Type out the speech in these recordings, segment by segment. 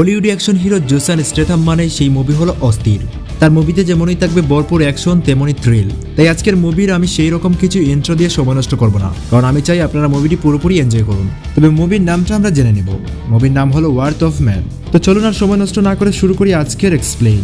Hollywood action hero Jason স্টেথাম মানে সেই movie হলো অস্থির। তার মুভিতে যেমনই থাকবে ভরপুর অ্যাকশন তেমনই থ্রিল। তাই আজকের মুভির আমি সেই রকম কিছু ইন্ট্রো দিয়ে সময় নষ্ট করবো না, কারণ আমি চাই আপনারা মুভিটি পুরোপুরি এনজয় করুন। তবে মুভির নামটা আমরা জেনে নেব। মুভির নাম হলো ওয়ার্থ অফ ম্যান। তো চলুন আর সময় নষ্ট না করে শুরু করি আজকের এক্সপ্লেইন।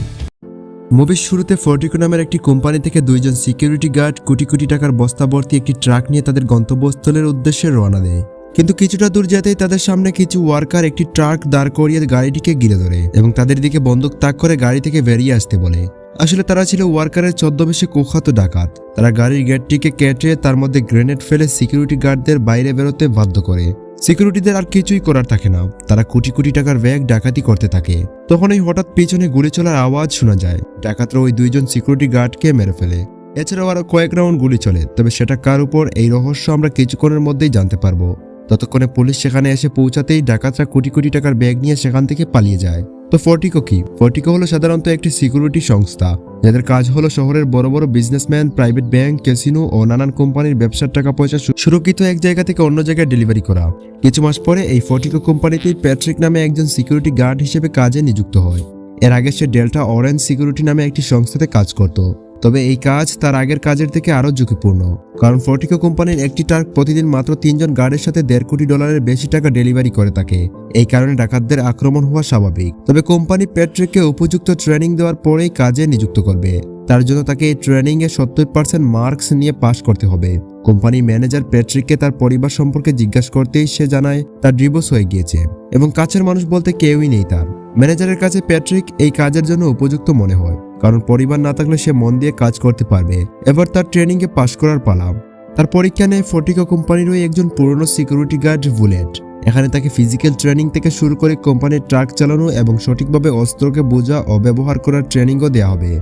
মুভির শুরুতে ফর্টিকো নামের একটি কোম্পানি থেকে দুইজন সিকিউরিটি গার্ড কোটি কোটি টাকার বস্তা ভর্তি একটি ট্রাক নিয়ে তাদের গন্তব্যস্থলের উদ্দেশ্যে রওনা দেয়। কিন্তু কিছুটা দূর যেতেই তাদের সামনে কিছু ওয়ার্কার একটি ট্রাক দাঁড় করিয়ে গাড়িটিকে ঘিরে ধরে এবং তাদের দিকে বন্দুক তাক করে গাড়ি থেকে বেরিয়ে আসতে বলে। আসলে তারা ছিল ওয়ার্কারের ছদ্মবেশে কুখ্যাত ডাকাত। তারা গাড়ির গেটটিকে কেটে তার মধ্যে গ্রেনেড ফেলে সিকিউরিটি গার্ডদের বাইরে বেরোতে বাধ্য করে। সিকিউরিটিদের আর কিছুই করার থাকে না, তারা কোটি কোটি টাকার ব্যাগ ডাকাতি করতে থাকে। তখনই হঠাৎ পিছনে গুলি চলার আওয়াজ শোনা যায়। ডাকাতরা ওই দুইজন সিকিউরিটি গার্ডকে মেরে ফেলে। এছাড়াও আরো কয়েক রাউন্ড গুলি চলে, তবে সেটা কার উপর এই রহস্য আমরা কিছুক্ষণের মধ্যেই জানতে পারবো। ততক্ষণে পুলিশ সেখানে এসে পৌঁছাতেই ডাকাতরা কোটি কোটি টাকার ব্যাগ নিয়ে সেখান থেকে পালিয়ে যায়। তো ফর্টিকো কি? ফর্টিকো হলো সাধারণত একটি সিকিউরিটি সংস্থা, যাদের কাজ হলো শহরের বড় বড় বিজনেসম্যান, প্রাইভেট ব্যাংক, ক্যাসিনো ও নানান কোম্পানির ব্যবসার টাকা পয়সা সুরক্ষিত এক জায়গা থেকে অন্য জায়গায় ডেলিভারি করা। কিছু মাস পরে এই ফর্টিকো কোম্পানিটি প্যাট্রিক নামে একজন সিকিউরিটি গার্ড হিসেবে কাজে নিযুক্ত হয়। এর আগে সে ডেল্টা অরেঞ্জ সিকিউরিটি নামে একটি সংস্থাতে কাজ করত। তবে এই কাজ তার আগের কাজের থেকে আরো ঝুঁকিপূর্ণ, কারণ ফর্টিকো কোম্পানির একটি ট্রাক প্রতিদিন মাত্র 3 জন গার্ডের সাথে $1.5 কোটি বেশি টাকা ডেলিভারি করে থাকে। এই কারণে ডাকাতদের আক্রমণ হওয়া স্বাভাবিক। তবে কোম্পানি প্যাট্রিককে উপযুক্ত ট্রেনিং দেওয়ার পরেই কাজে নিযুক্ত করবে। তার জন্য তাকে এই ট্রেনিং এ 70% মার্কস নিয়ে পাশ করতে হবে। কোম্পানি ম্যানেজার প্যাট্রিককে তার পরিবার সম্পর্কে জিজ্ঞাসা করতেই সে জানায় তার ডিভোর্স হয়ে গিয়েছে এবং কাছের মানুষ বলতে কেউই নেই তার। ম্যানেজারের কাছে প্যাট্রিক এই কাজের জন্য উপযুক্ত মনে হয়, কারণ পরিবার না থাকলে সে মন দিয়ে কাজ করতে পারবে। এবার তার ট্রেনিং এ পাশ করার পালা। তার পরীক্ষা নেয় ফর্টিকো কোম্পানির ওই একজন পুরনো সিকিউরিটি গার্ড বুলেট। এখানে তাকে ফিজিক্যাল ট্রেনিং থেকে শুরু করে কোম্পানির ট্রাক চালানো এবং সঠিকভাবে অস্ত্রকে বোঝা ও ব্যবহার করার ট্রেনিংও দেওয়া হবে।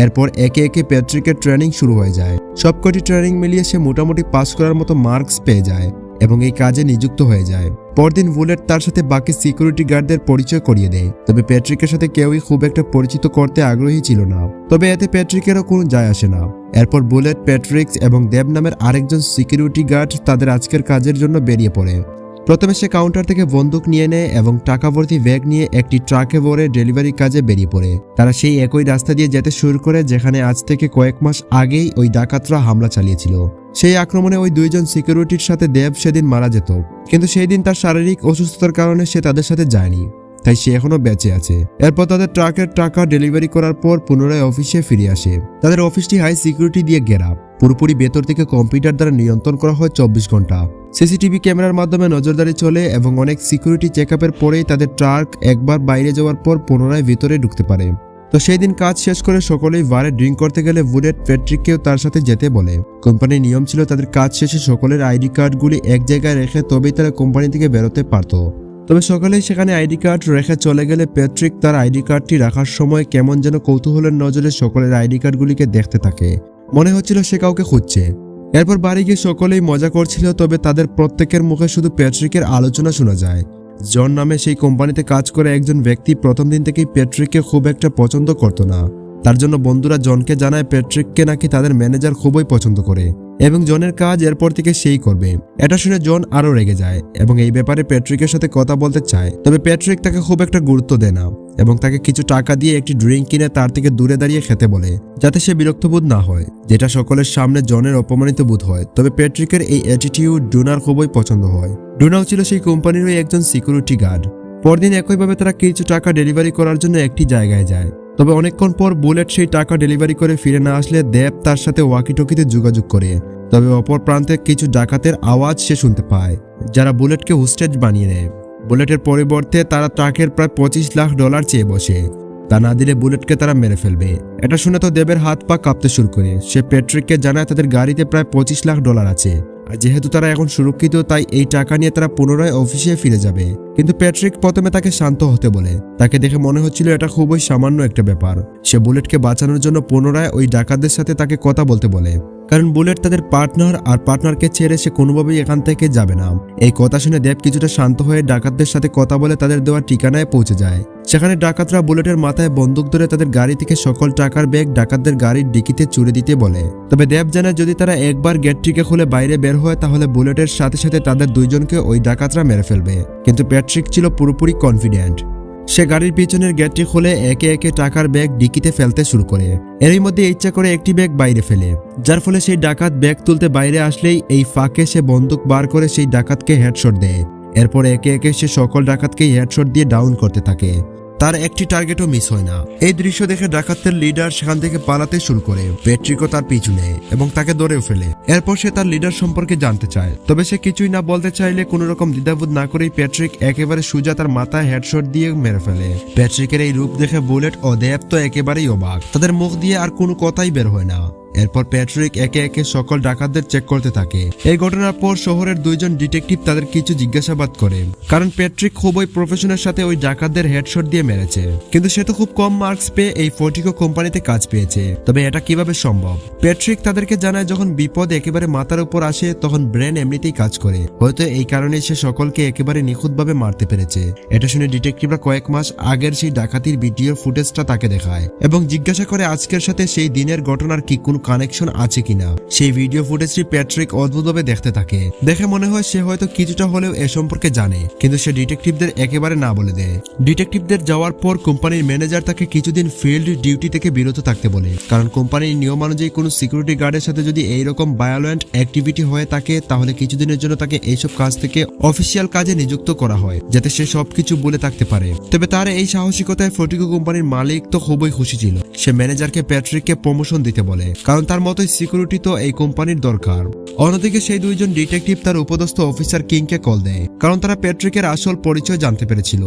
এরপর একে একে প্যাট্রিকের ট্রেনিং শুরু হয়ে যায়। সবকটি ট্রেনিং মিলিয়ে সে মোটামুটি পাস করার মতো মার্কস পেয়ে যায় এবং এই কাজে নিযুক্ত হয়ে যায়। পরদিন বুলেট তার সাথে বাকি সিকিউরিটি গার্ডদের পরিচয় করিয়ে দেয়। তবে প্যাট্রিকের সাথে কেউই খুব একটা পরিচিত করতে আগ্রহী ছিল না, তবে এতে প্যাট্রিকেরও কোনো যায় আসে না। এরপর বুলেট, প্যাট্রিক্স এবং দেব নামের আরেকজন সিকিউরিটি গার্ড তাদের আজকের কাজের জন্য বেরিয়ে পড়ে। প্রথমে সে কাউন্টার থেকে বন্দুক নিয়ে নেয় এবং টাকা ভর্তি ব্যাগ নিয়ে একটি ট্রাকে ভরে ডেলিভারি কাজে বেরিয়ে পড়ে। তারা সেই একই রাস্তা দিয়ে যেতে শুরু করে যেখানে আজ থেকে কয়েক মাস আগেই ওই ডাকাতরা হামলা চালিয়েছিল। সেই আক্রমণে ওই দুইজন সিকিউরিটির সাথে দেব সেদিন মারা যেত, কিন্তু সেই দিন তার শারীরিক অসুস্থতার কারণে সে তাদের সাথে যায়নি, তাই সে এখনো বেঁচে আছে। এরপর তাদের ট্রাকের টাকা ডেলিভারি করার পর পুনরায় অফিসে ফিরে আসে। তাদের অফিসটি হাই সিকিউরিটি দিয়ে ঘেরা, পুরোপুরি ভেতর থেকে কম্পিউটার দ্বারা নিয়ন্ত্রণ করা হয় 24 ঘন্টা। সিসিটিভি ক্যামেরার মাধ্যমে নজরদারি চলে এবং অনেক সিকিউরিটি চেকআপের পরেই তাদের ট্রাক একবার বাইরে যাওয়ার পর পুনরায় ভিতরে ঢুকতে পারে। তো সেই দিন কাজ শেষ করে সকলেই বারে ড্রিঙ্ক করতে গেলে বুলেট প্যাট্রিককেও তার সাথে যেতে বলে। কোম্পানির নিয়ম ছিল তাদের কাজ শেষে সকলের আইডি কার্ডগুলি এক জায়গায় রেখে তবেই তারা কোম্পানি থেকে বেরোতে পারত। তবে সকালেই সেখানে আইডি কার্ড রেখে চলে গেলে প্যাট্রিক তার আইডি কার্ডটি রাখার সময় কেমন যেন কৌতূহলের নজরে সকলের আইডি কার্ডগুলিকে দেখতে থাকে। মনে হচ্ছিল সে কাউকে খুঁজছে। এরপর বাড়ি গিয়ে সকলেই মজা করছিল, তবে তাদের প্রত্যেকের মুখে শুধু প্যাট্রিকের আলোচনা শোনা যায়। জন নামে সেই কোম্পানিতে কাজ করে একজন ব্যক্তি প্রথম দিন থেকেই প্যাট্রিককে খুব একটা পছন্দ করত না। তার জন্য বন্ধুরা জনকে জানায় প্যাট্রিককে নাকি তাদের ম্যানেজার খুবই পছন্দ করে এবং জনের কাজ এরপর থেকে সেই করবে। এটা শুনে জন আরো রেগে যায় এবং এই ব্যাপারে প্যাট্রিকের সাথে কথা বলতে চায়, তবে প্যাট্রিক তাকে খুব একটা গুরুত্ব দেয় না এবং তাকে কিছু টাকা দিয়ে একটি ড্রিঙ্ক কিনে তার থেকে দূরে দাঁড়িয়ে খেতে বলে, যাতে সে বিরক্তবোধ না হয়, যেটা সকলের সামনে জনের অপমানিত বোধ হয়। তবে প্যাট্রিকের এই অ্যাটিটিউড ডুনার খুবই পছন্দ হয়। ডুনাও ছিল সেই কোম্পানির একজন সিকিউরিটি গার্ড। পরদিন একইভাবে তারা কিছু টাকা ডেলিভারি করার জন্য একটি জায়গায় যায়। তবে অনেকক্ষণ পর বুলেট সেই টাকা ডেলিভারি করে ফিরে না আসলে দেব তার সাথে ওয়াকিটকিতে যোগাযোগ করে। তবে অপর প্রান্তে কিছু ডাকাতের আওয়াজ সে শুনতে পায়, যারা বুলেটকে হোস্টেজ বানিয়ে নেয়। বুলেটের পরিবর্তে তারা ট্রাকের প্রায় $25 লাখ চেয়ে বসে। তা না দিলে বুলেটকে তারা মেরে ফেলবে। এটা শুনে তো দেবের হাত পা কাঁপতে শুরু করে। সে প্যাট্রিককে জানায় তাদের গাড়িতে প্রায় $25 লাখ আছে, আর যেহেতু তারা এখন সুরক্ষিত তাই এই টাকা নিয়ে তারা পুনরায় অফিসে ফিরে যাবে। কিন্তু প্যাট্রিক প্রথমে তাকে শান্ত হতে বলে। তাকে দেখে মনে হচ্ছিল এটা খুবই সামান্য একটা ব্যাপার। সে বুলেটকে বাঁচানোর জন্য পুনরায় ওই ডাকাতদের সাথে তাকে কথা বলতে বলে, কারণ বুলেট তাদের পার্টনার, আর পার্টনারকে ছেড়ে সে কোনোভাবেই এখান থেকে যাবে না। এই কথা শুনে দেব কিছুটা শান্ত হয়ে ডাকাতদের সাথে কথা বলে তাদের দেওয়া ঠিকানায় পৌঁছে যায়। সেখানে ডাকাতরা বুলেটের মাথায় বন্দুক ধরে তাদের গাড়ি থেকে সকল টাকার ব্যাগ ডাকাতদের গাড়ির ডিকিতে চুরে দিতে বলে। তবে দেব জানে যদি তারা একবার গেটটিকে খুলে বাইরে বের হয় তাহলে বুলেটের সাথে সাথে তাদের দুইজনকে ওই ডাকাতরা মেরে ফেলবে। কিন্তু প্যাট্রিক ছিল পুরোপুরি কনফিডেন্ট। সে গাড়ির পিছনের গেটটি খুলে একে একে টাকার ব্যাগ ডিকিতে ফেলতে শুরু করে। এরই মধ্যে ইচ্ছা করে একটি ব্যাগ বাইরে ফেলে, যার ফলে সেই ডাকাত ব্যাগ তুলতে বাইরে আসলেই এই ফাঁকে সে বন্দুক বার করে সেই ডাকাতকে হেডশট দেয়। এরপর একে একে সে সকল ডাকাতকে হেডশট দিয়ে ডাউন করতে থাকে। তার একটি টার্গেটও মিস হয় না। এই দৃশ্য দেখে ডাকাতদের লিডার সেখান থেকে পালাতে শুরু করে। প্যাট্রিকও তার পিছু নেয় এবং তাকে ধরেও ফেলে। এরপর সে তার লিডার সম্পর্কে জানতে চায়, তবে সে কিছুই না বলতে চাইলে কোনো রকম দ্বিধাবোধ না করেই প্যাট্রিক একেবারে সোজা তার মাথায় হেডশট দিয়ে মেরে ফেলে। প্যাট্রিকের এই রূপ দেখে বুলেট ও দেব তো একেবারেই অবাক, তাদের মুখ দিয়ে আর কোনো কথাই বের হয় না। এরপর প্যাট্রিক একে একে সকল ডাকাতদের চেক করতে থাকে। এই ঘটনার পর শহরের দুইজন ডিটেকটিভ তাদের কিছু জিজ্ঞাসাবাদ করে, কারণ প্যাট্রিক খুবই প্রফেশনের সাথে ওই ডাকাতদের হেডশট দিয়ে মেরেছে। কিন্তু সে তো খুব কম মার্কস পেয়ে এই ফোর্টিকো কোম্পানিতে কাজ পেয়েছে, তবে এটা কিভাবে সম্ভব? প্যাট্রিক তাদেরকে জানায়, যখন বিপদ একেবারে মাথার উপর আসে তখন ব্রেন এমনিতেই কাজ করে, হয়তো এই কারণে সে সকলকে একেবারে নিখুঁতভাবে মারতে পেরেছে। এটা শুনে ডিটেকটিভরা কয়েক মাস আগের সেই ডাকাতির ভিডিও ফুটেজটা তাকে দেখায় এবং জিজ্ঞাসা করে আজকের সাথে সেই দিনের ঘটনার কি কোনো কানেকশন আছে কিনা। সেই ভিডিও ফুটেজটি প্যাট্রিক অদ্ভুতভাবে দেখতে থাকে। দেখে মনে হয় সে হয়তো কিছুটা হলেও এ সম্পর্কে জানে, কিন্তু সে ডিটেকটিভদের একেবারে না বলে দেয়। ডিটেকটিভদের যাওয়ার পর কোম্পানির ম্যানেজার তাকে কিছুদিন ফিল্ড ডিউটি থেকে বিরত থাকতে বলে, কারণ কোম্পানির নিয়ম অনুযায়ী কোনো সিকিউরিটি গার্ডের সাথে যদি এইরকম ভায়োলেন্ট অ্যাক্টিভিটি হয়ে থাকে তাহলে কিছুদিনের জন্য তাকে এইসব কাজ থেকে অফিসিয়াল কাজে নিযুক্ত করা হয়, যাতে সে সবকিছু বলে থাকতে পারে। তবে তার এই সাহসিকতায় ফোর্টিকো কোম্পানির মালিক তো খুবই খুশি ছিল। সে ম্যানেজারকে প্যাট্রিককে প্রমোশন দিতে বলে, কারণ তার মতোই সিকিউরিটি তো এই কোম্পানির দরকার। অন্যদিকে সেই দুইজন ডিটেকটিভ তার উপদস্থ অফিসার কিংকে কল দেয়, কারণ তারা প্যাট্রিকের আসল পরিচয় জানতে পেরেছিল।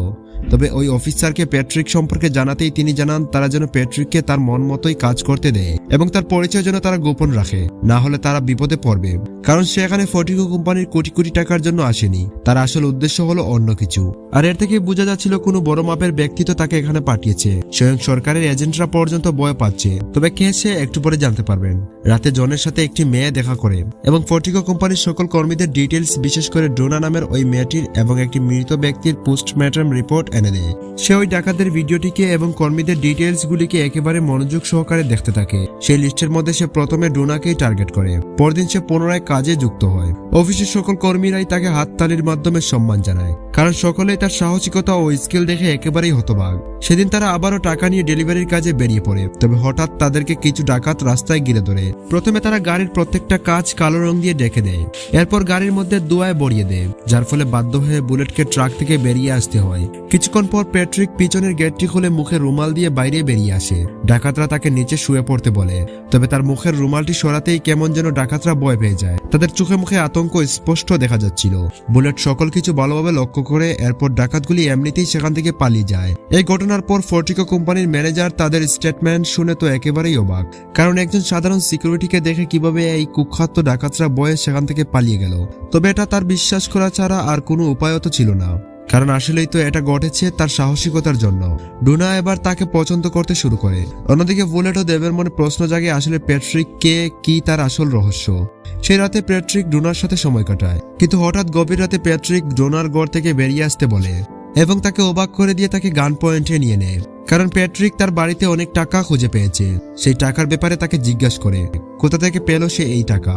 তবে ওই অফিসারকে প্যাট্রিক সম্পর্কে জানাতেই তিনি জানান তারা যেন প্যাট্রিককে তার মন মতোই কাজ করতে দেয় এবং তার পরিচয় যেন তারা গোপন রাখে, না হলে তারা বিপদে পড়বে। কারণ সে এখানে ফোর্টিকো কোম্পানির কোটি কোটি টাকার জন্য আসেনি, তার আসল উদ্দেশ্য হলো অন্য কিছু। আর এর থেকে বোঝা যাচ্ছিল কোনো বড় মাপের ব্যক্তি তো তাকে এখানে পাঠিয়েছে। স্বয়ং সরকারের এজেন্টরা পর্যন্ত ভয় পাচ্ছে। তবে কে সে একটু পরে জানতে পারবেন। রাতে জনের সাথে একটি মেয়ে দেখা করে এবং ফোর্টিকো কোম্পানির সকল কর্মীদের ডিটেলস, বিশেষ করে ডোনা নামের ওই মেয়েটির এবং একটি মৃত ব্যক্তির পোস্টমর্টম রিপোর্ট এনে দেয়। সে ওই ডাকাতদের ভিডিওটিকে এবং কর্মীদের ডিটেলস গুলিকে একেবারে মনোযোগ সহকারে দেখতে থাকে। সেই লিস্টের মধ্যে সে প্রথমে ডোনাকেই টার্গেট করে। পরদিন সে পুনরায় কাজে যুক্ত হয়। অফিসের সকল কর্মীরাই তাকে হাততালির মাধ্যমে সম্মান জানায়, কারণ সকলেই তার সাহসিকতা ও স্কিল দেখে একেবারেই হতবাক। সেদিন তারা আবারও টাকা নিয়ে ডেলিভারির কাজে বেরিয়ে পড়ে। তবে হঠাৎ তাদেরকে কিছু ডাকাত রাস্তায় ঘিরে ধরে। প্রথমে তারা গাড়ির প্রত্যেকটা কাঁচ কালো রং দিয়ে ঢেকে দেয়, এরপর গাড়ির মধ্যে ধোঁয়ায় ভরিয়ে দেয়, যার ফলে বাধ্য হয়ে বুলেটকে ট্রাক থেকে বেরিয়ে আসতে হয়। কিছুক্ষণ পর প্যাট্রিক পিছনের গেটটি খুলে মুখে রুমাল দিয়ে বাইরে বেরিয়ে আসে। ডাকাতরা তাকে নিচে শুয়ে পড়তে বলে, তবে তার মুখের রুমালটি সরাতেই কেমন যেন ডাকাতরা ভয় পেয়ে যায়। তাদের চোখে মুখে আতঙ্ক স্পষ্ট দেখা যাচ্ছিল। বুলেট সকল কিছু ভালোভাবে লক্ষ্য করে এরপর ডাকাতগুলি এমনিতেই সেখান থেকে পালিয়ে যায়। এই ঘটনার পর ফোর্টিকো কোম্পানির ম্যানেজার তাদের স্টেটমেন্ট শুনে তো একেবারেই অবাক, কারণ একজন সাধারণ সিকিউরিটিকে দেখে কিভাবে এই কুখ্যাত ডাকাতরা ভয়ে সেখান থেকে পালিয়ে গেল। তবে এটা তার বিশ্বাস করা ছাড়া আর কোনো উপায়ও তো ছিল না, কারণ আসলেই তো এটা ঘটেছে তার সাহসিকতার জন্য। ডোনা এবার তাকে পছন্দ করতে শুরু করে। অন্যদিকে বুলেট ও দেবের মনে প্রশ্ন জাগে, আসলে প্যাট্রিক কে, কি তার আসল রহস্য। সেই রাতে প্যাট্রিক ডোনার সাথে সময় কাটায়, কিন্তু হঠাৎ গভীর রাতে প্যাট্রিক ডোনার ঘর থেকে বেরিয়ে আসতে বলে এবং তাকে অবাক করে দিয়ে তাকে গান পয়েন্টে নিয়ে নেয়, কারণ প্যাট্রিক তার বাড়িতে অনেক টাকা খুঁজে পেয়েছে। সেই টাকার ব্যাপারে তাকে জিজ্ঞাসা করে কোথা থেকে পেল সে এই টাকা,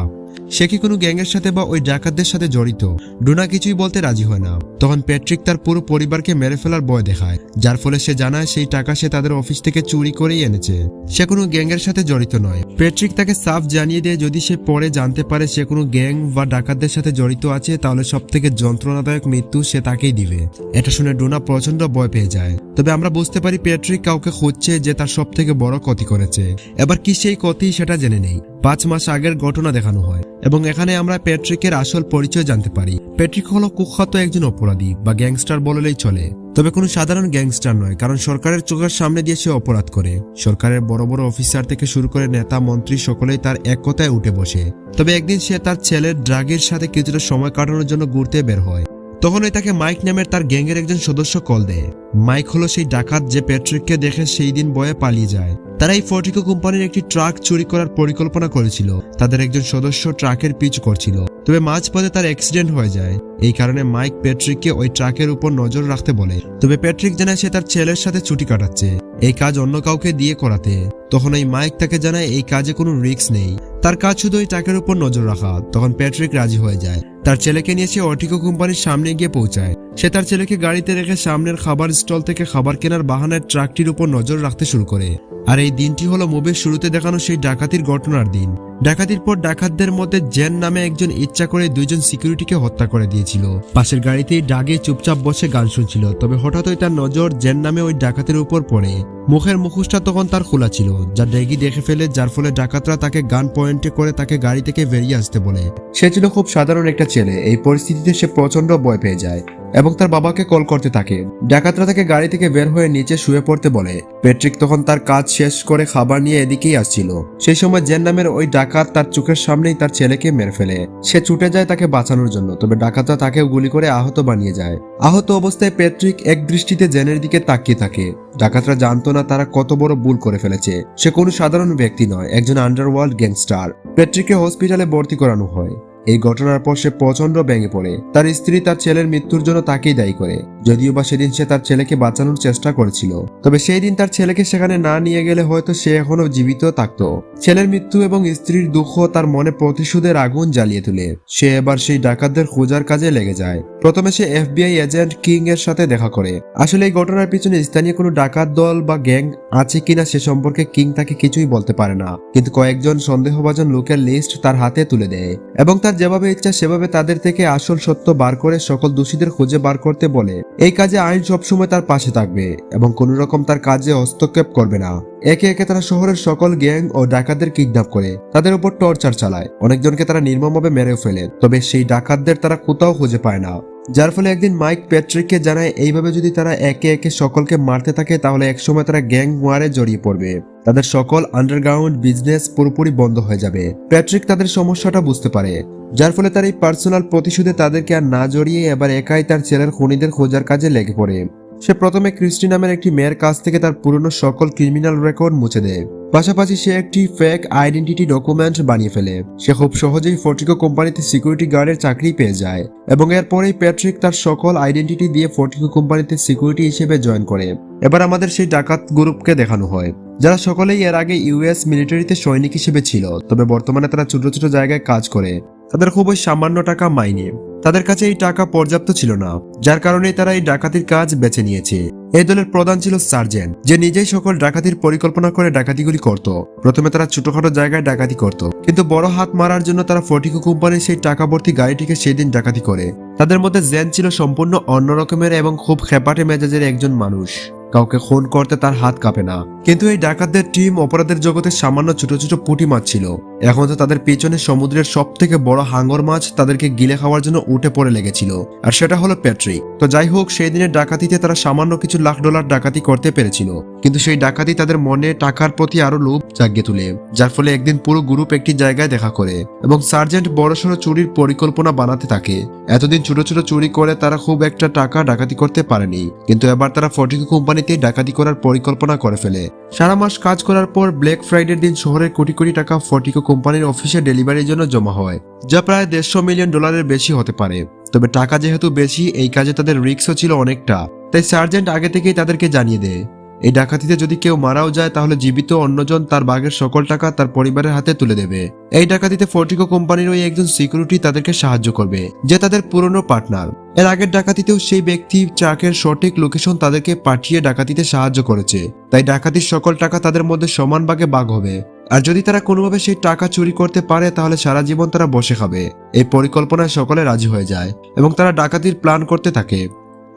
সে কি কোনো গ্যাংয়ের সাথে বা ওই ডাকাতদের সাথে জড়িত। ডোনা কিছুই বলতে রাজি হয় না। তখন প্যাট্রিক তার পুরো পরিবারকে মেরে ফেলার ভয় দেখায়, যার ফলে সে জানায় সেই টাকা সে তাদের অফিস থেকে চুরি করেই এনেছে, সে কোনো গ্যাংয়ের সাথে জড়িত নয়। প্যাট্রিক তাকে সাফ জানিয়ে দেয় যদি সে পরে জানতে পারে সে কোনো গ্যাং বা ডাকাতদের সাথে জড়িত আছে তাহলে সব থেকে যন্ত্রণাদায়ক মৃত্যু সে তাকেই দিবে। এটা শুনে ডোনা প্রচন্ড ভয় পেয়ে যায়। তবে আমরা বুঝতে পারি প্যাট্রিক কাউকে খুঁজছে যে তার সব থেকে বড় ক্ষতি করেছে। এবার কি সেই ক্ষতি সেটা জেনে নেই। 5 মাস আগের ঘটনা দেখানো হয় এবং এখানে আমরা প্যাট্রিকের আসল পরিচয় জানতে পারি। প্যাট্রিক হলো কুখ্যাত একজন অপরাধী বা গ্যাংস্টার বললেই চলে, তবে কোনো সাধারণ গ্যাংস্টার নয়, কারণ সরকারের চোখের সামনে দিয়ে সে অপরাধ করে। সরকারের বড় বড় অফিসার থেকে শুরু করে নেতা মন্ত্রী সকলেই তার এক কথায় উঠে বসে। তবে একদিন সে তার ছেলের ড্রাগের সাথে কিছুটা সময় কাটানোর জন্য ঘুরতে বের হয়। তখনই তাকে মাইক নামের তার গ্যাংয়ের একজন সদস্য কল দেয়। মাইক হলো সেই ডাকাত যে প্যাট্রিককে দেখে সেই দিন ভয়ে পালিয়ে যায়। তারা এই ফোর্টিকো কোম্পানির একটি ট্রাক চুরি করার পরিকল্পনা করেছিল। তাদের একজন সদস্য ট্রাকের পিছু করছিল, তবে মাঝপথে তার অ্যাক্সিডেন্ট হয়ে যায়। এই কারণে মাইক প্যাট্রিককে ওই ট্রাকের উপর নজর রাখতে বলে। তবে প্যাট্রিক জানায় সে তার ছেলের সাথে ছুটি কাটাচ্ছে, এই কাজ অন্য কাউকে দিয়ে করাতে। তখন এই মাইক তাকে জানায় এই কাজে কোনো রিস্ক নেই, তার কাজ শুধু ওই টাকার উপর নজর রাখা। তখন প্যাট্রিক রাজি হয়ে যায়। তার ছেলেকে নিয়ে সে অটিকো কোম্পানির সামনে গিয়ে পৌঁছায়। সে তার ছেলেকে গাড়িতে রেখে সামনের খাবার স্টল থেকে খাবার কেনার বাহানায় ট্রাকটির উপর নজর রাখতে শুরু করে। আর এই দিনটি হলো মুভির শুরুতে দেখানো সেই ডাকাতির ঘটনার দিন। ডাকাতির পর ডাকাতদের মধ্যে জেন নামে একজন ইচ্ছা করে 2জন সিকিউরিটিকে হত্যা করে দিয়েছিল। পাশের গাড়িতেই ডাগে চুপচাপ বসে গান শুনছিল। তবে হঠাৎই তার নজর জেন নামে ওই ডাকাতের উপর পড়ে। মুখের মুখোশটা তখন তার খোলা ছিল, যা ড্যাগি দেখে ফেলে, যার ফলে ডাকাতরা তাকে গান পয়েন্টে করে তাকে গাড়ি থেকে বেরিয়ে আসতে বলে। সে ছিল খুব সাধারণ একটা ছেলে। এই পরিস্থিতিতে সে প্রচন্ড ভয় পেয়ে যায় এবং তার বাবাকে কল করতে থাকে। ডাকাতরা তাকে গাড়ি থেকে বের হয়ে নিচে শুয়ে পড়তে বলে। প্যাট্রিক তখন তার কাজ শেষ করে খাবার নিয়ে এদিকেই আসছিল। সেই সময় জেন নামের ওই ডাকাত তার চোখের সামনেই তার ছেলেকে মেরে ফেলে। সে ছুটে যায় তাকে বাঁচানোর জন্য, তবে ডাকাতরা তাকেও গুলি করে আহত বানিয়ে যায়। আহত অবস্থায় প্যাট্রিক এক দৃষ্টিতে জেনের দিকে তাকিয়ে থাকে। ডাকাতরা জানতো না তারা কত বড় ভুল করে ফেলেছে। সে কোনো সাধারণ ব্যক্তি নয়, একজন আন্ডারওয়ার্ল্ড গ্যাংস্টার। প্যাট্রিককে হসপিটালে ভর্তি করানো হয়। এই ঘটনার পর সে প্রচন্ড ভেঙে পড়ে। তার স্ত্রী তার ছেলের মৃত্যুর জন্য তাকেই দায়ী করে, যদিও বা সেদিন সে তার ছেলেকে বাঁচানোর চেষ্টা করেছিল। তবে সেই দিন তার ছেলেকে সেখানে না নিয়ে গেলে হয়তো সে এখনো জীবিত থাকতো। ছেলের মৃত্যু এবং স্ত্রীর দুঃখ তার মনে প্রতিশোধের আগুন জ্বালিয়ে তুলে। সে এবার সেই ডাকাতদের খোঁজার কাজে লেগে যায়। প্রথমে সে FBI এজেন্ট কিং এর সাথে দেখা করে। আসলে এই ঘটনার পিছনে স্থানীয় কোনো ডাকাত দল বা গ্যাং আছে কিনা সে সম্পর্কে কিং তাকে কিছুই বলতে পারে না, কিন্তু কয়েকজন সন্দেহভাজন লোকের লিস্ট তার হাতে তুলে দেয় এবং তার যেভাবে ইচ্ছা সেভাবে তাদের থেকে আসল সত্য বার করে সকল দোষীদের খুঁজে বার করতে বলে। এই কাজে আইন সবসময় তার পাশে থাকবে এবং কোনো রকম তার কাজে হস্তক্ষেপ করবে না। একে একে তারা শহরের সকল গ্যাং ও ডাকাতদের কিডন্যাপ করে তাদের উপর টর্চার চালায়। অনেকজনকে তারা নির্মমভাবে মেরেও ফেলে, তবে সেই ডাকাতদের তারা কোথাও খুঁজে পায় না। যার ফলে একদিন মাইক প্যাট্রিককে জানায় এইভাবে যদি তারা একে একে সকলকে মারতে থাকে তাহলে একসময় তারা গ্যাং ওয়ারে জড়িয়ে পড়বে। তাদের সকল আন্ডারগ্রাউন্ড বিজনেস পুরোপুরি বন্ধ হয়ে যাবে। প্যাট্রিক তাদের সমস্যাটা বুঝতে পারে, যার ফলে তার এই পার্সোনাল প্রতিশোধে তাদেরকে আর না জড়িয়ে এবার একাই তার ছেলের খুনিদের খোঁজার কাজে লেগে পড়ে। সে প্রথমে ক্রিস্টি নামের একটি মেয়ের কাছ থেকে তার পুরনো সকল ক্রিমিনাল রেকর্ড মুছে দেয়। পাশাপাশি সে একটি ফেক আইডেন্টিটি ডকুমেন্ট বানিয়ে ফেলে। সে খুব সহজেই ফর্টিকো কোম্পানিতে সিকিউরিটি গার্ডের চাকরি পেয়ে যায় এবং এরপরেই প্যাট্রিক তার সকল আইডেন্টিটি দিয়ে ফর্টিকো কোম্পানিতে সিকিউরিটি হিসেবে জয়েন করে। এবার আমাদের সেই ডাকাত গ্রুপকে দেখানো হয়, যারা সকলেই এর আগে US মিলিটারিতে সৈনিক হিসেবে ছিল, তবে বর্তমানে তারা ছোট ছোট জায়গায় কাজ করে। তাদের খুবই সামান্য টাকা মাইনে। তাদের কাছে এই টাকা পর্যাপ্ত ছিল না, যার কারণে তারা এই ডাকাতির কাজ বেছে নিয়েছে। এই দলের প্রধান ছিল সার্জেন্ট, যে নিজেই সকল ডাকাতির পরিকল্পনা করে ডাকাতিগুলি করত। প্রথমে তারা ছোটখাটো জায়গায় ডাকাতি করত, কিন্তু বড় হাত মারার জন্য তারা ফর্টিকো কোম্পানির সেই টাকা ভর্তি গাড়িটিকে সেই দিন ডাকাতি করে। তাদের মধ্যে জেন ছিল সম্পূর্ণ অন্য রকমের এবং খুব খেপাটে মেজাজের একজন মানুষ। কাউকে খুন করতে তার হাত কাঁপে না। কিন্তু এই ডাকাতদের টিম অপরাধের জগতে সামান্য ছোট ছোট পুঁটি মাছ ছিল। এখন তো তাদের পিছনে সমুদ্রের সব থেকে বড় হাঙ্গর মাছ তাদেরকে গিলে খাওয়ার জন্য উঠে পড়ে লেগেছিল, আর সেটা হলো প্যাট্রিক। তো যাই হোক, সেই দিনের ডাকাতিতে তারা সামান্য কিছু লাখ ডলার ডাকাতি করতে পেরেছিল, কিন্তু সেই ডাকাতি তাদের মনে টাকার প্রতি আরো লোভ জাগিয়ে তুলে, যার ফলে একদিন পুরো গ্রুপ একটি জায়গায় দেখা করে এবং সার্জেন্ট বড়সড় চুরির পরিকল্পনা বানাতে থাকে। এতদিন ছোট ছোট চুরি করে তারা খুব একটা টাকা ডাকাতি করতে পারেনি, কিন্তু এবার তারা ফর্টিকো কোম্পানিতে ডাকাতি করার পরিকল্পনা করে ফেলে। সারা মাস কাজ করার পর ব্ল্যাক ফ্রাইডের দিন শহরের কোটি কোটি টাকা ফর্টিকো কোম্পানির অফিসে ডেলিভারির জন্য জমা হয়, যা প্রায় $150 মিলিয়ন বেশি হতে পারে। তবে টাকা যেহেতু বেশি, এই কাজে তাদের রিস্কও ছিল অনেকটা। তাই সার্জেন্ট আগে থেকেই তাদেরকে জানিয়ে দেয়, এই ডাকাতিতে যদি কেউ মারাও যায় তাহলে জীবিত অন্যজন তার ভাগের সকল টাকা তার পরিবারের হাতে তুলে দেবে। এই ডাকাতিতে ফর্টিকো কোম্পানির ওই একজন সিকিউরিটি তাদেরকে সাহায্য করবে, যে তাদের পুরনো পার্টনার। এর আগের ডাকাতিতেও সেই ব্যক্তি ট্রাকের সঠিক লোকেশন তাদেরকে পাঠিয়ে ডাকাতিতে সাহায্য করেছে। তাই ডাকাতির সকল টাকা তাদের মধ্যে সমান ভাগে ভাগ হবে, আর যদি তারা কোনোভাবে সেই টাকা চুরি করতে পারে তাহলে সারা জীবন তারা বসে খাবে। এই পরিকল্পনায় সকলে রাজি হয়ে যায় এবং তারা ডাকাতির প্ল্যান করতে থাকে।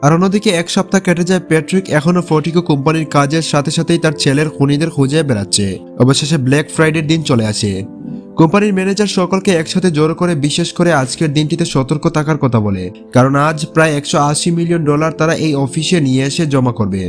আর অন্যদিকে এক সপ্তাহ কেটে যায়। প্যাট্রিক এখনো ফর্টিকো কোম্পানির কাজের সাথে সাথেই তার ছেলের খুনিদের খুঁজে বেড়াচ্ছে। অবশেষে ব্ল্যাক ফ্রাইডের দিন চলে আসে। কোম্পানির ম্যানেজার সকলকে একসাথে জড়ো করে বিশেষ করে আজকের দিনটিতে সতর্ক থাকার কথা বলে, কারণ আজ প্রায় $180 মিলিয়ন তারা এই অফিসে নিয়ে এসে জমা করবে।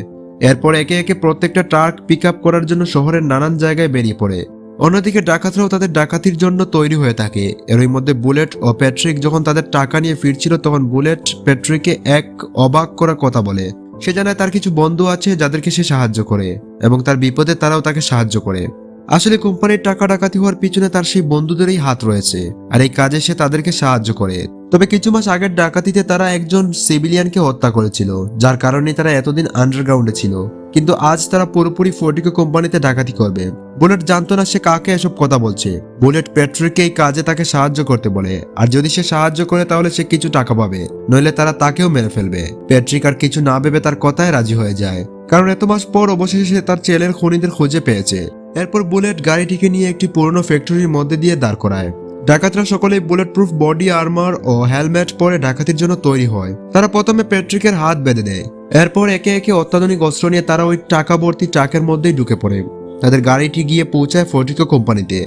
এরপর একে একে প্রত্যেকটা ট্রাক পিক আপ করার জন্য শহরের নানান জায়গায় বেরিয়ে পড়ে। অন্যদিকে ডাকাতরাও তাদের ডাকাতির জন্য তৈরি হয়ে থাকে। এরই মধ্যে বুলেট ও প্যাট্রিক যখন তাদের টাকা নিয়ে ফিরছিল, তখন বুলেট প্যাট্রিককে এক অবাক করার কথা বলে। সে জানায় তার কিছু বন্ধু আছে যাদেরকে সে সাহায্য করে এবং তার বিপদে তারাও তাকে সাহায্য করে। আসলে কোম্পানির টাকা ডাকাতি হওয়ার পিছনে তার সেই বন্ধুদেরই হাত রয়েছে, আর এই কাজে সে তাদেরকে সাহায্য করে। তবে কিছু মাস আগের ডাকাতিতে তারা একজন সিভিলিয়ানকে হত্যা করেছিল, যার কারণে তারা এতদিন আন্ডারগ্রাউন্ডে ছিল। কিন্তু আজ তারা পুরোপুরি ফোর্টিকো কোম্পানিতে ডাকাতি করবে। বুলেট জানতো না সে কাকে এসব কথা বলছে। বুলেট প্যাট্রিককে এই কাজে তাকে সাহায্য করতে বলে, আর যদি সে সাহায্য করে তাহলে সে কিছু টাকা পাবে, নইলে তারা তাকেও মেরে ফেলবে। প্যাট্রিক আর কিছু না ভেবে তার কথায় রাজি হয়ে যায়, কারণ এত মাস পর অবশেষে সে তার ছেলের খুনিদের খুঁজে পেয়েছে। এরপর বুলেট গাড়িটিকে নিয়ে একটি পুরনো ফ্যাক্টরির মধ্যে দিয়ে দাঁড় করায়। ডাকাতরা সকলেই বুলেট প্রুফ বডি আর্মার ও হেলমেট পরে ডাকাতির জন্য তৈরি হয়। তারা প্রথমে প্যাট্রিকের হাত বেঁধে দেয়, এরপর একে একে অত্যাধুনিক অস্ত্র নিয়ে তারা ওই টাকা ভর্তি ট্রাকের মধ্যেই ঢুকে পড়ে। তাদের গাড়িটি গিয়ে পৌঁছায় ফোর্টিকো কোম্পানিতে।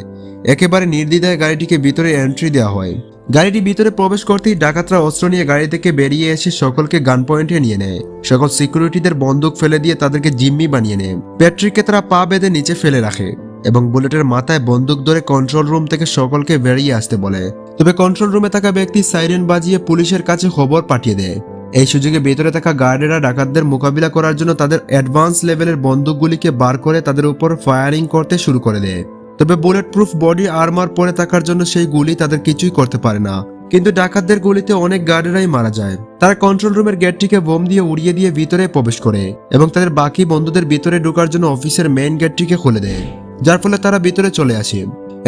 একেবারে নির্দ্বিধায় গাড়িটিকে ভিতরে এন্ট্রি দেওয়া হয়। গাড়িটি ভিতরে প্রবেশ করতেই ডাকাতরা অস্ত্র নিয়ে গাড়ি থেকে বেরিয়ে এসে সকলকে গান পয়েন্টে নিয়ে নেয়। সকল সিকিউরিটিদের বন্দুক ফেলে দিয়ে তাদেরকে জিম্মি বানিয়ে নেয়। প্যাট্রিককে তারা পা বেঁধে নিচে ফেলে রাখে এবং বুলেটের মাথায় বন্দুক ধরে কন্ট্রোল রুম থেকে সকলকে বেরিয়ে আসতে বলে। তবে কন্ট্রোল রুমে থাকা ব্যক্তি সাইরেন বাজিয়ে পুলিশের কাছে খবর পাঠিয়ে দেয়। এই সুযোগে ভেতরে থাকা গার্ডেরা ডাকাতদের মোকাবিলা করার জন্য তাদের অ্যাডভান্স লেভেলের বন্দুকগুলিকে বার করে তাদের উপর ফায়ারিং করতে শুরু করে দেয়। তবে বুলেট প্রুফ বডি আর্মার পরে থাকার জন্য সেই গুলি তাদের কিছুই করতে পারে না। কিন্তু ডাকাতদের গুলিতে অনেক গার্ডেরাই মারা যায়। তারা কন্ট্রোল রুমের গেটটিকে বোম দিয়ে উড়িয়ে দিয়ে ভিতরে প্রবেশ করে এবং তাদের বাকি বন্ধুদের ভিতরে ঢোকার জন্য অফিসের মেইন গেটটিকে খুলে দেয়, যার ফলে তারা ভিতরে চলে আসে।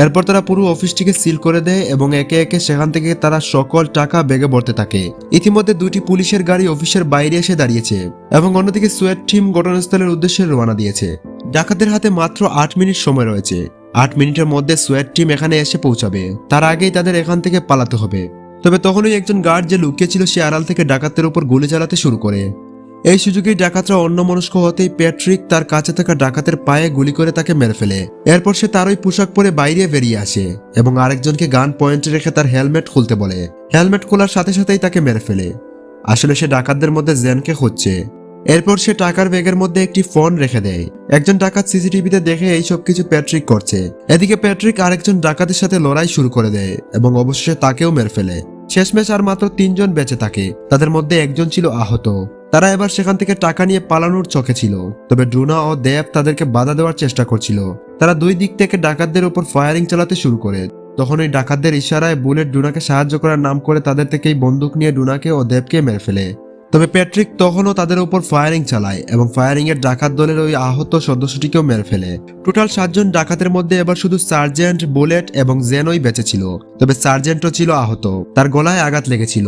এরপর তারা পুরো অফিসটিকে সিল করে দেয় এবং একে একে সেখান থেকে তারা সকল টাকা ব্যাগে ভরতে থাকে। ইতিমধ্যে দুটি পুলিশের গাড়ি অফিসের বাইরে এসে দাঁড়িয়েছে এবং অন্যদিকে সোয়েট টিম ঘটনাস্থলের উদ্দেশ্যে রওনা দিয়েছে। ডাকাতদের হাতে মাত্র 8 মিনিট সময় রয়েছে। 8 মিনিটের মধ্যে সোয়েট টিম এখানে এসে পৌঁছাবে, তার আগেই তাদের এখান থেকে পালাতে হবে। তবে তখনই একজন গার্ড যে লুকিয়ে ছিল সে আড়াল থেকে ডাকাতদের উপর গুলি চালাতে শুরু করে। এই সুযোগেই ডাকাতরা অন্যমনস্ক হতেই প্যাট্রিক তার কাছে থাকা ডাকাতের পায়ে গুলি করে তাকে মেরে ফেলে। এরপর সে তার ওই পোশাক পরে বাইরে বেরিয়ে আসে এবং আরেকজনকে গান পয়েন্টে রেখে তার হেলমেট খুলতে বলে। হেলমেট খোলার সাথে সাথেই তাকে মেরে ফেলে। আসলে সে ডাকাতদের মধ্যে জেনকে খুঁজছে। এরপর সে টাকার ব্যাগের মধ্যে একটি ফোন রেখে দেয়। একজন ডাকাত সিসিটিভিতে দেখে এই সব কিছু প্যাট্রিক করছে। এদিকে প্যাট্রিক আরেকজন ডাকাতের সাথে লড়াই শুরু করে দেয় এবং অবশেষে তাকেও মেরে ফেলে। শেষমেশ আর মাত্র 3 জন বেঁচে থাকে, তাদের মধ্যে একজন ছিল আহত। তারা এবার সেখান থেকে টাকা নিয়ে পালানোর চোখে ছিল, তবে ড্রুনা ও দেব তাদেরকে বাধা দেওয়ার চেষ্টা করছিল। তারা দুই দিক থেকে ডাকাতদের উপর ফায়ারিং চালাতে শুরু করে। তখন ওই ডাকাতদের ইশারায় বুলেট ডুনাকে সাহায্য করার নাম করে তাদের থেকেই বন্দুক নিয়ে ডুনাকে ও দেবকে মেরে ফেলে। তবে প্যাট্রিক তখনও তাদের উপর ফায়ারিং চালায় এবং ফায়ারিং এর ডাকাত দলের ওই আহত সদস্যটিকেও মেরে ফেলে। টোটাল 7 জন ডাকাতের মধ্যে এবার শুধু সার্জেন্ট, বুলেট এবং জেনই বেঁচে ছিল। তবে সার্জেন্টও ছিল আহত, তার গলায় আঘাত লেগেছিল।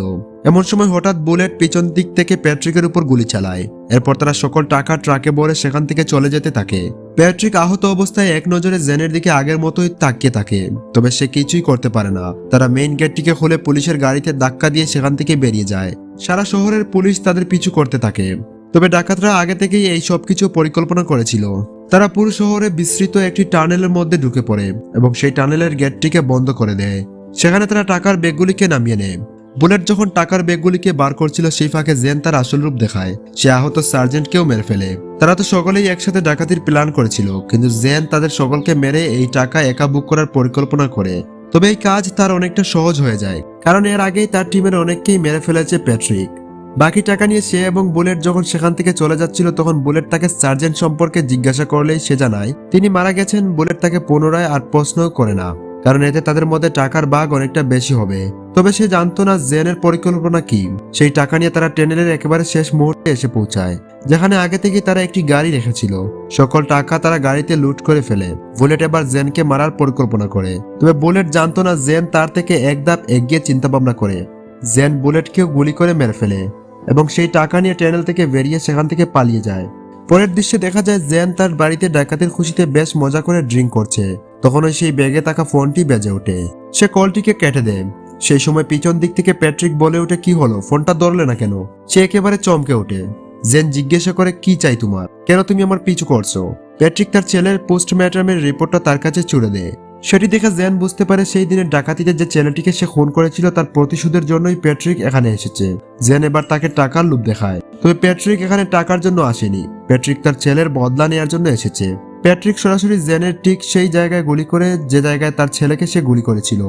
এমন সময় হঠাৎ বুলেট পিছন দিক থেকে প্যাট্রিকের উপর গুলি চালায়। এরপর তারা সকল টাকা ট্রাকে ভরে সেখান থেকে চলে যেতে থাকে। প্যাট্রিক আহত অবস্থায় এক নজরে জেনের দিকে আগের মতোই তাকিয়ে থাকে, তবে সে কিছুই করতে পারে না। তারা মেইন গেটটিকে খুলে পুলিশের গাড়িতে ধাক্কা দিয়ে সেখান থেকে বেরিয়ে যায়। সারা শহরের পুলিশ তাদের পিছু করতে থাকে। তবে ডাকাতরা আগে থেকেই এই সবকিছু পরিকল্পনা করেছিল। তারা পুরো শহরে বিস্তৃত একটি টানেলের মধ্যে ঢুকে পড়ে এবং সেই টানেলের গেটটিকে বন্ধ করে দেয়। সেখানে তারা টাকার ব্যাগগুলিকে নামিয়ে নেয়। বুলেট যখন টাকার ব্যাগগুলিকে বার করছিল সেই ফাঁকে জেন তার আসল রূপ দেখায়। সে আহত সার্জেন্টকেও মেরে ফেলে। তারা তো সকলেই একসাথে ডাকাতির প্ল্যান করেছিল, কিন্তু জেন তাদের সকলকে মেরে এই টাকা একা বুক করার পরিকল্পনা করে। তবে এই কাজ তার অনেকটা সহজ হয়ে যায়, কারণ এর আগেই তার টিমের অনেককেই মেরে ফেলেছে প্যাট্রিক। বাকি টাকা নিয়ে সে এবং বুলেট যখন সেখান থেকে চলে যাচ্ছিল তখন বুলেট তাকে সার্জেন্ট সম্পর্কে জিজ্ঞাসা করলেই সে জানায় তিনি মারা গেছেন। বুলেট তাকে পুনরায় আর প্রশ্নও করে না, কারণ এতে তাদের মধ্যে টাকার ভাগ অনেকটা বেশি হবে। তবে সে জানতো না জেনের পরিকল্পনা কি। সেই টাকা নিয়ে তারা টেনেলের একেবারে শেষ মুহূর্তে এসে পৌঁছায়, যেখানে আগে থেকে তারা একটি গাড়ি রেখেছিল। সকল টাকা তারা গাড়িতে লুট করে ফেলে। বুলেট এবার জেনকে মারার পরিকল্পনা করে, তবে বুলেট জানতো না জেন তার থেকে এক ধাপ এগিয়ে চিন্তা ভাবনা করে। জেন বুলেটকেও গুলি করে মেরে ফেলে এবং সেই টাকা নিয়ে টেনেল থেকে বেরিয়ে সেখান থেকে পালিয়ে যায়। পরের দৃশ্যে দেখা যায় জেন তার বাড়িতে ডাকাতের খুশিতে বেশ মজা করে ড্রিঙ্ক করছে। তখনই সেই ব্যাগে থাকা ফোনটি বেজে ওঠে। সে কলটিকে কেটে দেয়। সেই সময় পিছন দিক থেকে প্যাট্রিক বলে ওঠে, কি হলো, ফোনটা ধরলে না কেন? সে একেবারে চমকে ওঠে। জেন জিজ্ঞাসা করে, কি চাই তোমার, কেন তুমি আমার পিছু করছো? প্যাট্রিক তার ছেলের পোস্টমর্টমের রিপোর্টটা তার কাছে ছুড়ে দেয়। সেটি দেখে জেন বুঝতে পারে সেই দিনের ডাকাতিতে যে ছেলেটিকে সে খুন করেছিল তার প্রতিশোধের জন্যই প্যাট্রিক এখানে এসেছে। জেন এবার তাকে টাকার লোভ দেখায়, তবে প্যাট্রিক এখানে টাকার জন্য আসেনি। প্যাট্রিক তার ছেলের বদলা নেওয়ার জন্য এসেছে। প্যাট্রিক সরাসরি জেনের ঠিক সেই জায়গায় গুলি করে যে জায়গায় তার ছেলেকে সে গুলি করেছিল।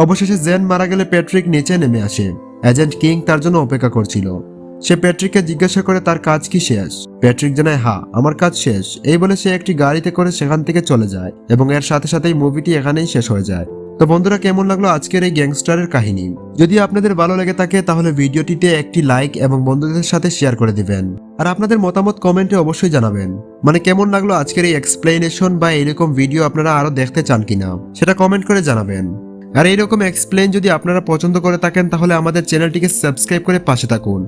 অবশেষে জেন মারা গেলে প্যাট্রিক নিচে নেমে আসে। এজেন্ট কিং তার জন্য অপেক্ষা করছিল। সে প্যাট্রিককে জিজ্ঞাসা করে তার কাজ কি শেষ। প্যাট্রিক জানায়, হ্যাঁ, আমার কাজ শেষ। এই বলে সে একটি গাড়িতে করে সেখান থেকে চলে যায় এবং এর সাথে সাথেই মুভিটি এখানেই শেষ হয়ে যায়। তো বন্ধুরা, কেমন লাগলো আজকের এই গ্যাংস্টারের কাহিনী? যদি আপনাদের ভালো লেগে থাকে তাহলে ভিডিওটিতে একটি লাইক এবং বন্ধুদের সাথে শেয়ার করে দিবেন। আর আপনাদের মতামত কমেন্টে অবশ্যই জানাবেন। মানে কেমন লাগলো আজকের এই এক্সপ্লেনেশন বা এরকম ভিডিও আপনারা আরো দেখতে চান কিনা সেটা কমেন্ট করে জানাবেন। আর এইরকম এক্সপ্লেন যদি আপনারা পছন্দ করে থাকেন তাহলে আমাদের চ্যানেলটিকে সাবস্ক্রাইব করে পাশে থাকুন।